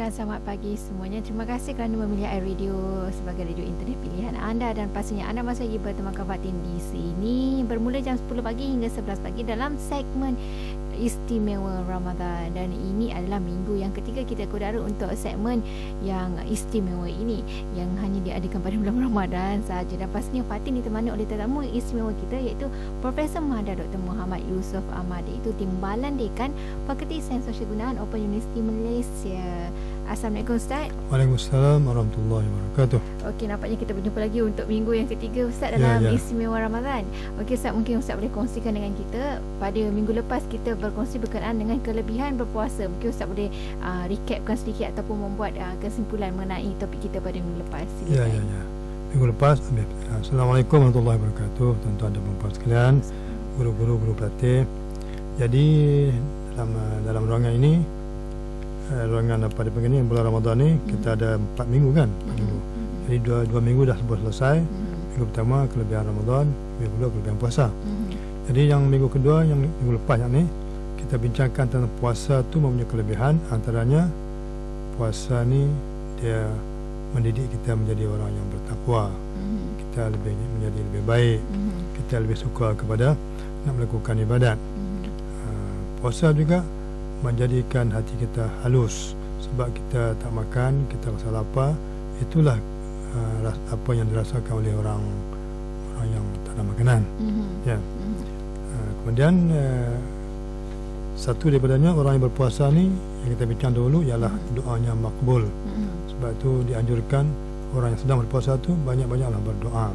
dan selamat pagi semuanya. Terima kasih kerana memilih iRadio sebagai radio internet pilihan anda, dan pastinya anda masih lagi bertemu Fatin di sini bermula jam 10 pagi hingga 11 pagi dalam segmen Istimewa Ramadan, dan ini adalah minggu yang ketiga kita kodara untuk segmen yang istimewa ini yang hanya diadakan pada bulan Ramadan sahaja. Dan pastinya Fatin ditemani oleh tetamu istimewa kita iaitu Profesor Mahadar Dr. Muhammad Yusof Ahmad, iaitu Timbalan Dekan Fakulti Sains Sosial Gunaan Open University Malaysia. Assalamualaikum Ustaz. Waalaikumsalam warahmatullahi wabarakatuh. Okey, nampaknya kita berjumpa lagi untuk minggu yang ketiga Ustaz dalam Istimewa Ramadan. Okey Ustaz, mungkin Ustaz boleh kongsikan dengan kita, pada minggu lepas kita berkongsi berkenaan dengan kelebihan berpuasa. Mungkin Ustaz boleh recapkan sedikit ataupun membuat kesimpulan mengenai topik kita pada minggu lepas. Ya. Minggu lepas, Assalamualaikum warahmatullahi wabarakatuh, tuan-tuan dan puan-puan sekalian, guru pelatih. Jadi dalam ruangan ini, ruangan pada begini bulan Ramadan ni kita ada 4 minggu kan, 4 minggu. Jadi dua minggu dah selesai. Minggu pertama kelebihan Ramadan, minggu kedua kelebihan puasa. Jadi yang minggu kedua, yang minggu lepas yang ni, kita bincangkan tentang puasa tu mempunyai kelebihan. Antaranya puasa ni dia mendidik kita menjadi orang yang bertakwa. Kita menjadi lebih baik. Kita lebih suka kepada nak melakukan ibadat. Puasa juga menjadikan hati kita halus, sebab kita tak makan, kita rasa lapar. Itulah apa yang dirasakan oleh orang yang tak ada makanan. Kemudian satu daripadanya, orang yang berpuasa ni yang kita bincang dahulu ialah doanya makbul. Sebab itu dianjurkan orang yang sedang berpuasa tu banyak-banyaklah berdoa.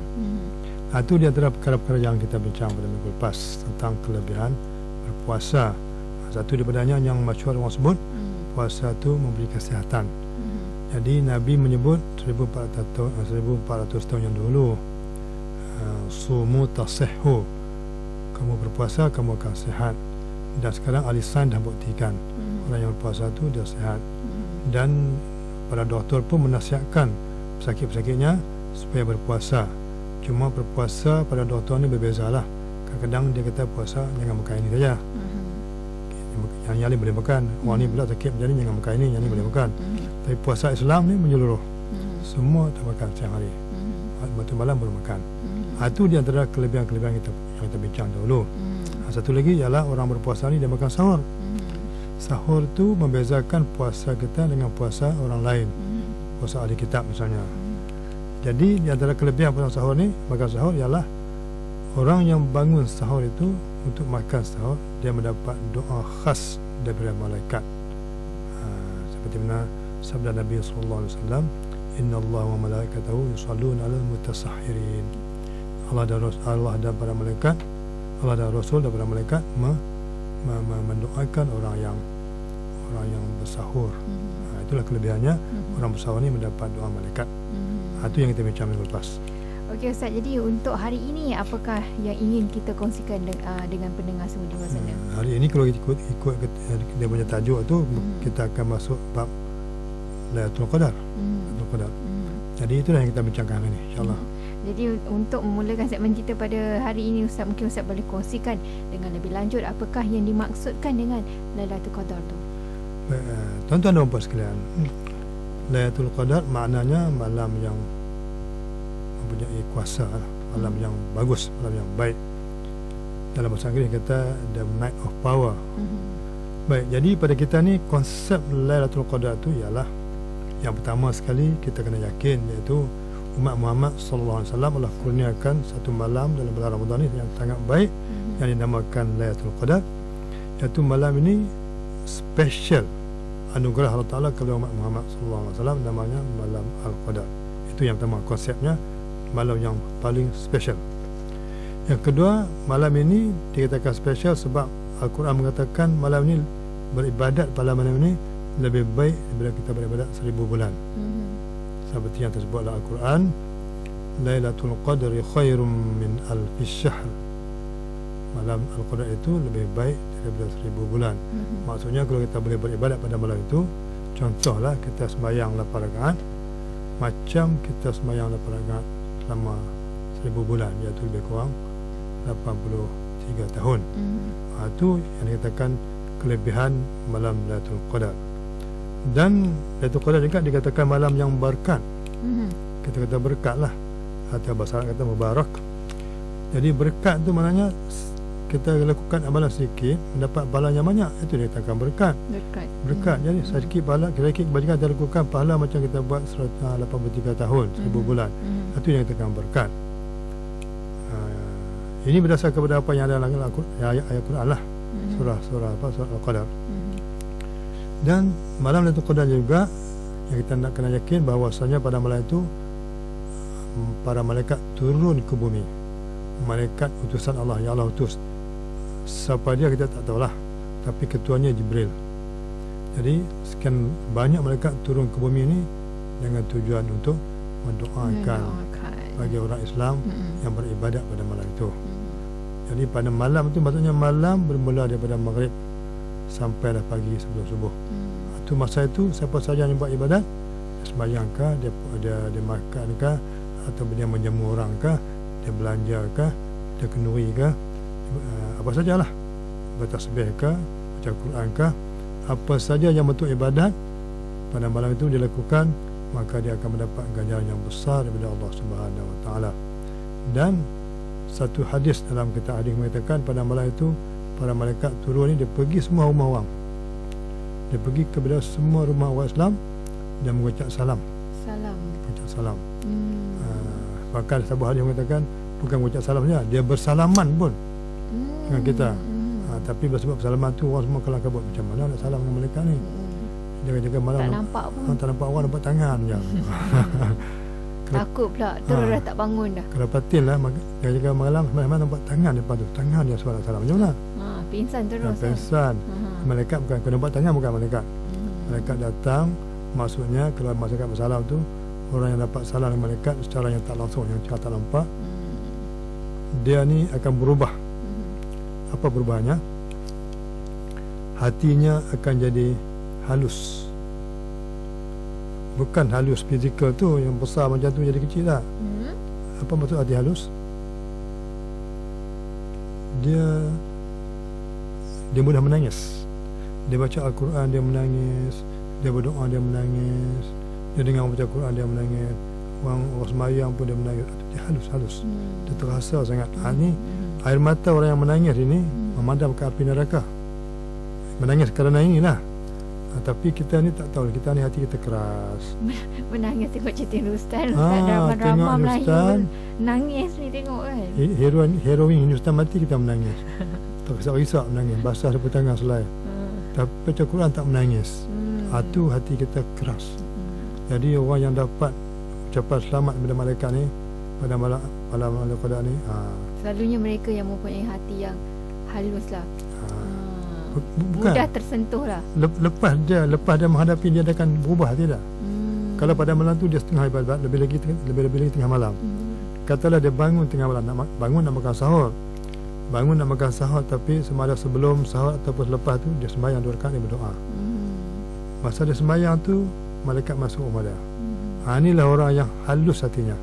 Itu di antara perkara-perkara yang kita bincang pada minggu lepas tentang kelebihan berpuasa. Satu daripadanya yang masyhur orang sebut, puasa itu memberi kesihatan. Jadi Nabi menyebut 1400 tahun yang dulu, sumu tasihhu, kamu berpuasa kamu akan sihat. Dan sekarang ahli sains dah buktikan orang yang berpuasa itu dia sihat. Dan para doktor pun menasihatkan pesakit-pesakitnya supaya berpuasa. Cuma berpuasa pada doktor ni berbezalah. Kadang-kadang dia kata puasa jangan makan ini saja, yang ni boleh makan. Orang ni pula sakit macam ni, jangan makan ini, yang ni boleh makan. Tapi puasa Islam ni menyeluruh, semua tak makan siang hari, waktu malam baru makan. Itu di antara kelebihan-kelebihan yang kita bincang dahulu. Satu lagi ialah orang berpuasa ni dia makan sahur. Sahur tu membezakan puasa kita dengan puasa orang lain, puasa ahli kitab misalnya. Jadi di antara kelebihan puasa sahur ni, makan sahur, ialah orang yang bangun sahur itu untuk makan sahur, dia mendapat doa khas daripada malaikat. Seperti mana sabda Nabi SAW, Inna Allah wa malaikatahu yusalluna alal mutasahhirin. Allah dan para malaikat, Allah dan Rasul dan para malaikat mendoakan orang yang bersahur. Itulah kelebihannya, orang bersahur ni mendapat doa malaikat. Itu yang kita bincang minggu lepas. Okey Ustaz, jadi untuk hari ini apakah yang ingin kita kongsikan dengan pendengar semua di luar sana? Hari ini kalau ikut dia punya tajuk tu, kita akan masuk bab Lailatul Qadar. Jadi itulah yang kita bincangkan hari ini, insya-Allah. Jadi untuk memulakan segmen kita pada hari ini Ustaz, mungkin Ustaz boleh kongsikan dengan lebih lanjut apakah yang dimaksudkan dengan Lailatul Qadar tu. Tuan-tuan dan puan sekalian, Lailatul Qadar maknanya malam yang mempunyai kuasa, malam yang bagus, malam yang baik. Dalam bahasa Inggeris kata the night of power. Baik, jadi pada kita ni konsep Lailatul Qadar tu ialah, yang pertama sekali kita kena yakin, iaitu umat Muhammad sallallahu alaihi wasallam Allah kurniakan satu malam dalam bulan Ramadan ni yang sangat baik, yang dinamakan Lailatul Qadar. Iaitu malam ini special, anugerah Allah Taala kepada umat Muhammad sallallahu alaihi wasallam, namanya malam Al-Qadar. Itu yang pertama, konsepnya malam yang paling special. Yang kedua, malam ini dikatakan special sebab Al-Quran mengatakan malam ini, beribadat pada malam ini lebih baik daripada kita beribadat 1000 bulan. Seperti yang tersebut dalam Al-Quran, Lailatul Qadri khairum min alfi syahr. Malam Al-Qadar itu lebih baik daripada 1000 bulan. Maksudnya kalau kita boleh beribadat pada malam itu, contohlah kita sembahyang 8 rakaat, macam kita sembahyang 8 rakaat selama 1000 bulan, iaitu lebih kurang 83 tahun. Itu yang dikatakan kelebihan malam Lailatul Qadar. Dan Lailatul Qadar juga dikatakan malam yang berkat. Kita kata berkat lah, atau bahasa Arab kata mubarak. Jadi berkat tu maknanya kita lakukan amalan sedikit mendapat pahalanya banyak, itu dia katakan berkat. Berkat. Jadi sedikit pahala, sedikit kebajikan kita lakukan, pahala macam kita buat 183 tahun, 1000 bulan. Itu yang kita katakan berkat. Ini berdasar kepada apa yang ada dalam ayat Quran lah, surah Al-Qadar. Dan malam Lailatul Qadar juga yang kita nak kena yakin bahawasanya pada malam itu para malaikat turun ke bumi. Malaikat utusan Allah, yang Allah utus. Siapa dia kita tak tahulah, tapi ketuanya Jibril. Jadi sekian banyak malaikat turun ke bumi ini dengan tujuan untuk mendoakan bagi orang Islam yang beribadat pada malam itu. Jadi pada malam itu maksudnya malam bermula daripada maghrib sampailah pagi sebelum subuh. Itu masa itu siapa saja yang buat ibadat, sembahyangkah, dia makankah, atau dia menjamu orangkah, dia belanjakah, dia kendurikah, apa sajalah, bertasbihkah, baca Quran-kah, apa saja yang bentuk ibadat pada malam itu dilakukan, maka dia akan mendapat ganjaran yang besar daripada Allah Subhanahu Wa Taala. Dan satu hadis dalam kitab hadis mengatakan pada malam itu para malaikat turun ni, dia pergi semua rumah orang, dia pergi kepada semua rumah orang Islam dan mengucap salam. Mengucap salam. Bahkan sebuah hadis mengatakan bukan mengucap salam saja, dia bersalaman pun dengan kita. Tapi sebab bersalaman tu orang semua kelang kabut, macam mana nak salam dengan malaikat ni? Dia jaga malam tak nampak pun. Tak nampak orang, nampak tangan je. Takut pula, terus dah tak bangun dah. Kalau patin lah, dia jaga malam nampak tangan depan tu, tangan dia suara salam. Macam mana? Pingsan terus. Pingsan. Malaikat bukan, kalau nampak tangan bukan malaikat. Malaikat datang, maksudnya kalau malaikat bersalam tu, orang yang dapat salam dari malaikat secara yang tak langsung, yang tak nampak, dia ni akan berubah. Apa perubahannya? Hatinya akan jadi halus. Bukan halus fizikal tu yang besar macam tu jadi kecil tak. Apa maksud hati halus? Dia mudah menangis. Dia baca Al-Quran dia menangis, dia berdoa dia menangis, dia dengar baca Quran dia menangis, orang sembahyang pun dia menangis. Dia halus. Dia terasa sangat. Ni air mata orang yang menangis ini memadam ke api neraka. Menangis kerana inilah. Tapi kita ni tak tahu, kita ni hati kita keras. Menangis tengok cerita Hindustan, drama Melayu nangis ni tengok kan. Heroin Hindustan mati kita menangis. Tak risau menangis, basah sapu tangan selai. Tapi baca Quran tak menangis. Itu hati kita keras. Jadi orang yang dapat ucapan selamat daripada malaikat ni pada malam Qadar ni, selalunya mereka yang mempunyai hati yang halus lah. Bukan, mudah tersentuh lah. Lepas dia menghadapi, dia akan berubah tidak? Kalau pada malam tu dia setengah ibadat, lebih lagi tengah malam. Katalah dia bangun tengah malam, bangun nak makan sahur, tapi semasa sebelum sahur ataupun selepas tu dia sembahyang 2 rakaat, dia berdoa. Masa dia sembahyang tu malaikat masuk rumah dia. Inilah orang yang halus hatinya.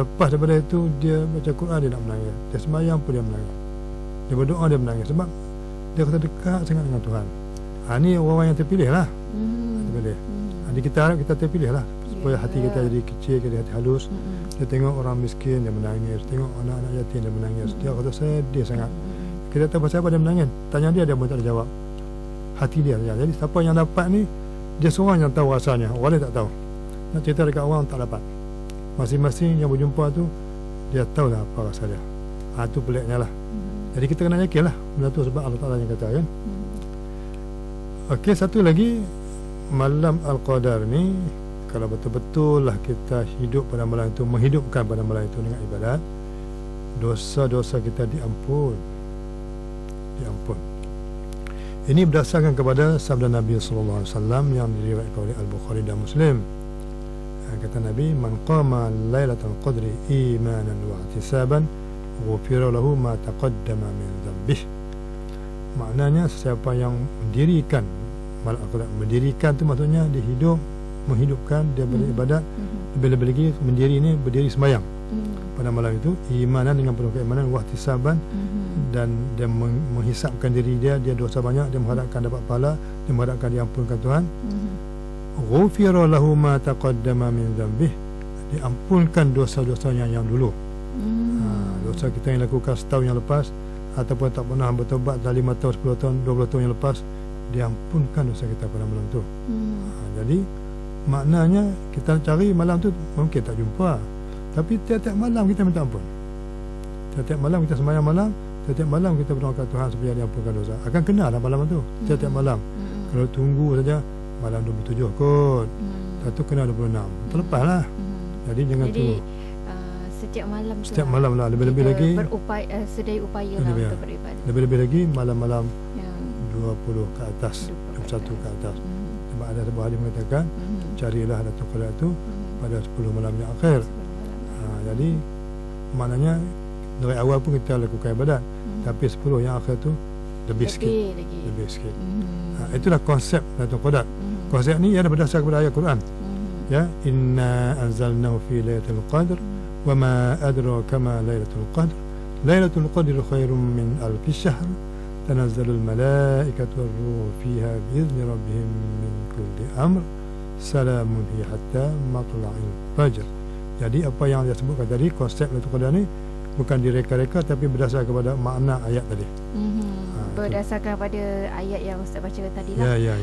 Lepas daripada itu dia baca Quran dia nak menangis, dia sembahyang pun dia menangis, dia berdoa dia menangis, sebab dia kata dekat sangat dengan Tuhan. Ini orang yang terpilih lah. Terpilih. Jadi kita harap kita terpilih lah, supaya hati kita jadi kecil, jadi hati halus. Dia tengok orang miskin dia menangis, tengok anak-anak yatim dia menangis, dia kata sedih sangat. Kita tahu pasal apa dia menangis, tanya dia pun tak ada jawab. Hati dia saja. Jadi siapa yang dapat ni, dia seorang yang tahu rasanya, orang lain tak tahu. Nak cerita dekat orang tak dapat. Masing-masing yang berjumpa tu dia tahu lah apa rasa dia. Itu peliknya lah. Jadi kita kena yakin lah benda tu, sebab Allah Ta'ala yang kata kan. Okey, satu lagi, malam Al-Qadar ni, kalau betul-betul lah kita hidup pada malam itu, menghidupkan pada malam itu dengan ibadat, dosa-dosa kita diampun. Ini berdasarkan kepada sabda Nabi SAW yang diriwayatkan oleh Al-Bukhari dan Muslim. Kata Nabi, man qama lailatul qadri imanan wa ihtisaban ghufira lahu ma taqaddama min dhanbih. Maknanya siapa yang mendirikan malam Al-Qadar, mendirikan tu maksudnya dia menghidupkan, dia beribadat, lebih-lebih lagi berdiri sembahyang pada malam itu, imanan dengan penuh keimanan, wahtisaban, dan dia menghisapkan diri dia dosa banyak, dia mengharapkan dapat pahala, dia mengharapkan diampunkan Tuhan. ghufira lahu ma taqaddama min dhanbih, diampunkan dosa-dosanya yang dulu. Dosa kita yang lakukan setahun yang lepas ataupun tak pernah bertobat dalam 5 tahun, 10 tahun, 20 tahun yang lepas, diampunkan dosa kita pada malam tu. Jadi maknanya kita cari malam tu mungkin tak jumpa, tapi tiap-tiap malam kita minta ampun. Tiap-tiap malam kita sembahyang malam, tiap-tiap malam kita berdoa kepada Tuhan supaya diampunkan dosa. Akan kena dah malam tu, tiap-tiap malam. Kalau tunggu saja malam 27 kot, satu kena 26, terlepas lah. Jadi jangan tunggu. Setiap malam tu setiap malam lah, lebih-lebih lagi berupaya, sedaya upaya lah untuk beribadah. Lebih-lebih lagi malam-malam 20 ke atas, 21 ke atas. Sebab ada sebuah hadis mengatakan carilah Lailatul Qadar itu pada 10 malam yang akhir. Jadi maknanya dari awal pun kita lakukan ibadat, tapi 10 yang akhir tu lebih sikit. Lebih sikit. Itulah konsep Lailatul Qadar. Konsep ni ia berdasar kepada ayat Quran. Ya, inna anzalnahu fi lailatul qadr wa ma adraka ma lailatul qadr. Lailatul qadr khairun min alf syahr. Tanazzalul malaikatu war-ruhu fiha bi'izni rabbihim min kulli amr. Salamun hiya hatta matla'il fajr. Jadi apa yang dia sebutkan tadi, konsep Lailatul Qadar ni bukan direka-reka tapi berdasar kepada makna ayat tadi. Berdasarkan pada ayat yang Ustaz baca tadi lah. Ya.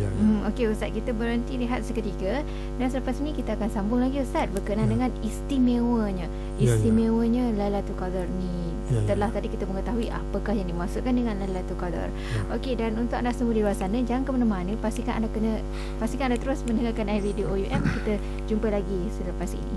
Okey Ustaz, kita berhenti lihat seketika dan selepas ini kita akan sambung lagi Ustaz berkenaan dengan istimewanya Lailatul Qadar ni. Setelah tadi kita mengetahui apakah yang dimaksudkan dengan Lailatul Qadar. Okey, dan untuk anda semua di luar sana, jangan ke mana-mana, pastikan anda terus mendengarkan radio OUM. Kita jumpa lagi selepas ini.